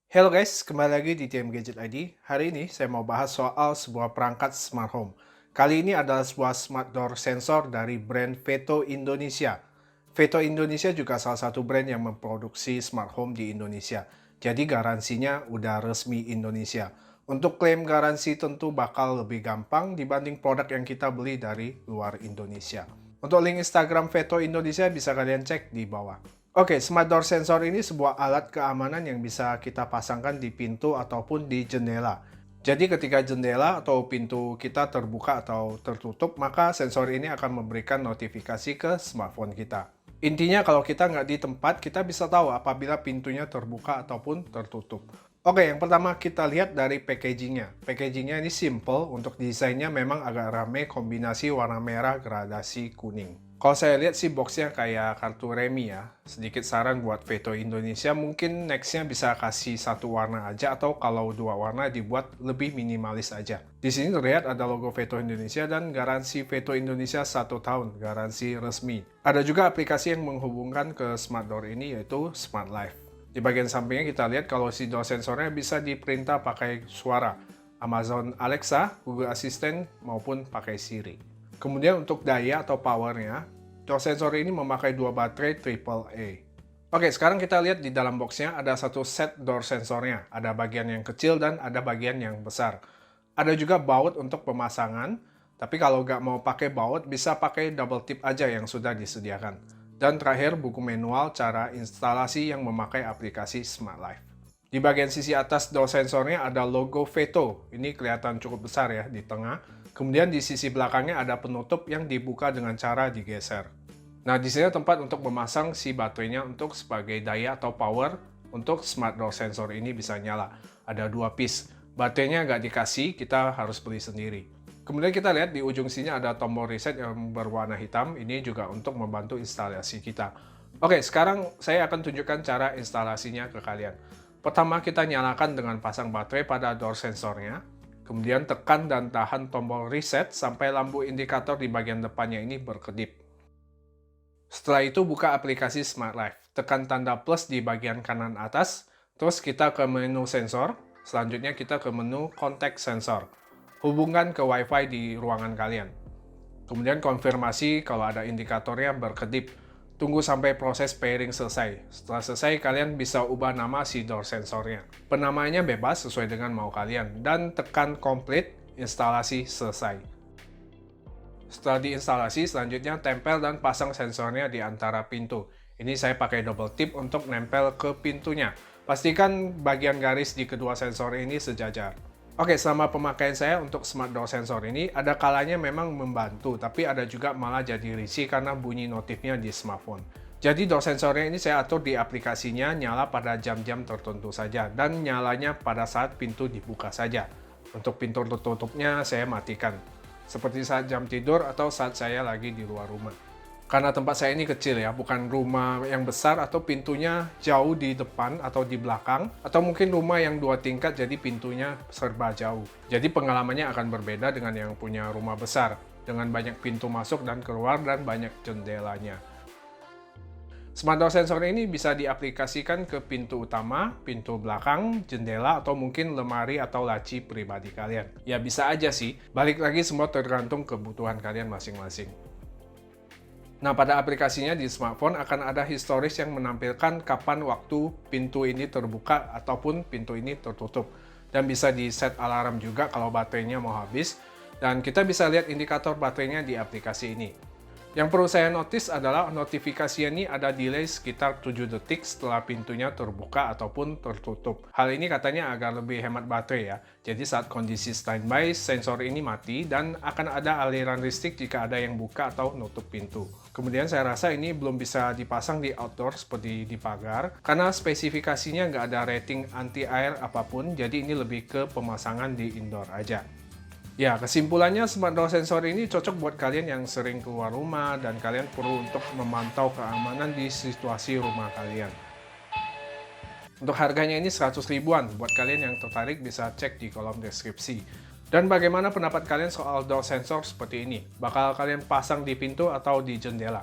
Halo guys, kembali lagi di TM Gadget ID. Hari ini saya mau bahas soal sebuah perangkat smart home. Kali ini adalah sebuah smart door sensor dari brand Veto Indonesia. Veto Indonesia juga salah satu brand yang memproduksi smart home di Indonesia. Jadi garansinya udah resmi Indonesia. Untuk klaim garansi tentu bakal lebih gampang dibanding produk yang kita beli dari luar Indonesia. Untuk link Instagram Veto Indonesia bisa kalian cek di bawah. Oke, Smart Door Sensor ini sebuah alat keamanan yang bisa kita pasangkan di pintu ataupun di jendela. Jadi ketika jendela atau pintu kita terbuka atau tertutup, maka sensor ini akan memberikan notifikasi ke smartphone kita. Intinya kalau kita nggak di tempat, kita bisa tahu apabila pintunya terbuka ataupun tertutup. Oke, yang pertama kita lihat dari packagingnya. Packagingnya ini simple, untuk desainnya memang agak rame kombinasi warna merah gradasi kuning. Kalau saya lihat sih boxnya kayak kartu remi ya. Sedikit saran buat Veto Indonesia, mungkin nextnya bisa kasih satu warna aja atau kalau dua warna dibuat lebih minimalis aja. Di sini terlihat ada logo Veto Indonesia dan garansi Veto Indonesia 1 tahun, garansi resmi. Ada juga aplikasi yang menghubungkan ke Smart Door ini yaitu Smart Life. Di bagian sampingnya kita lihat kalau si door sensornya bisa diperintah pakai suara, Amazon Alexa, Google Assistant, maupun pakai Siri. Kemudian untuk daya atau powernya, door sensor ini memakai dua baterai AAA. Oke, sekarang kita lihat di dalam boxnya ada satu set door sensornya. Ada bagian yang kecil dan ada bagian yang besar. Ada juga baut untuk pemasangan, tapi kalau nggak mau pakai baut, bisa pakai double tip aja yang sudah disediakan. Dan terakhir, buku manual cara instalasi yang memakai aplikasi Smart Life. Di bagian sisi atas door sensornya ada logo Veto. Ini kelihatan cukup besar ya di tengah. Kemudian di sisi belakangnya ada penutup yang dibuka dengan cara digeser. Nah, di sini tempat untuk memasang si baterainya untuk sebagai daya atau power untuk smart door sensor ini bisa nyala. Ada dua piece. Baterainya nggak dikasih, kita harus beli sendiri. Kemudian kita lihat di ujung sini ada tombol reset yang berwarna hitam. Ini juga untuk membantu instalasi kita. Oke, sekarang saya akan tunjukkan cara instalasinya ke kalian. Pertama, kita nyalakan dengan pasang baterai pada door sensornya. Kemudian tekan dan tahan tombol reset sampai lampu indikator di bagian depannya ini berkedip. Setelah itu buka aplikasi Smart Life. Tekan tanda plus di bagian kanan atas. Terus kita ke menu sensor. Selanjutnya kita ke menu kontak sensor. Hubungkan ke WiFi di ruangan kalian. Kemudian konfirmasi kalau ada indikatornya berkedip. Tunggu sampai proses pairing selesai. Setelah selesai, kalian bisa ubah nama si door sensornya. Penamaannya bebas sesuai dengan mau kalian. Dan tekan complete, instalasi selesai. Setelah diinstalasi, selanjutnya tempel dan pasang sensornya di antara pintu. Ini saya pakai double tip untuk nempel ke pintunya. Pastikan bagian garis di kedua sensor ini sejajar. Oke, selama pemakaian saya untuk smart door sensor ini, ada kalanya memang membantu, tapi ada juga malah jadi risih karena bunyi notifnya di smartphone. Jadi door sensornya ini saya atur di aplikasinya nyala pada jam-jam tertentu saja, dan nyalanya pada saat pintu dibuka saja. Untuk pintu tertutupnya saya matikan, seperti saat jam tidur atau saat saya lagi di luar rumah. Karena tempat saya ini kecil ya, bukan rumah yang besar atau pintunya jauh di depan atau di belakang, atau mungkin rumah yang 2 tingkat jadi pintunya serba jauh. Jadi pengalamannya akan berbeda dengan yang punya rumah besar, dengan banyak pintu masuk dan keluar dan banyak jendelanya. Smart Door Sensor ini bisa diaplikasikan ke pintu utama, pintu belakang, jendela, atau mungkin lemari atau laci pribadi kalian. Ya bisa aja sih, balik lagi semua tergantung kebutuhan kalian masing-masing. Nah, pada aplikasinya di smartphone akan ada historis yang menampilkan kapan waktu pintu ini terbuka ataupun pintu ini tertutup. Dan bisa di-set alarm juga kalau baterainya mau habis. Dan kita bisa lihat indikator baterainya di aplikasi ini. Yang perlu saya notice adalah notifikasi ini ada delay sekitar 7 detik setelah pintunya terbuka ataupun tertutup. Hal ini katanya agar lebih hemat baterai ya. Jadi saat kondisi standby, sensor ini mati dan akan ada aliran listrik jika ada yang buka atau nutup pintu. Kemudian saya rasa ini belum bisa dipasang di outdoor seperti di pagar, karena spesifikasinya nggak ada rating anti-air apapun, jadi ini lebih ke pemasangan di indoor aja. Ya, kesimpulannya smart door sensor ini cocok buat kalian yang sering keluar rumah dan kalian perlu untuk memantau keamanan di situasi rumah kalian. Untuk harganya ini 100 ribuan, buat kalian yang tertarik bisa cek di kolom deskripsi. Dan bagaimana pendapat kalian soal door sensor seperti ini? Bakal kalian pasang di pintu atau di jendela?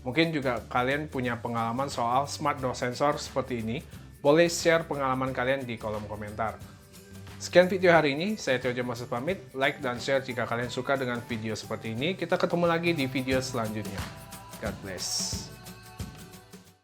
Mungkin juga kalian punya pengalaman soal smart door sensor seperti ini. Boleh share pengalaman kalian di kolom komentar. Sekian video hari ini, saya Teo Moses pamit. Like dan share jika kalian suka dengan video seperti ini. Kita ketemu lagi di video selanjutnya. God bless.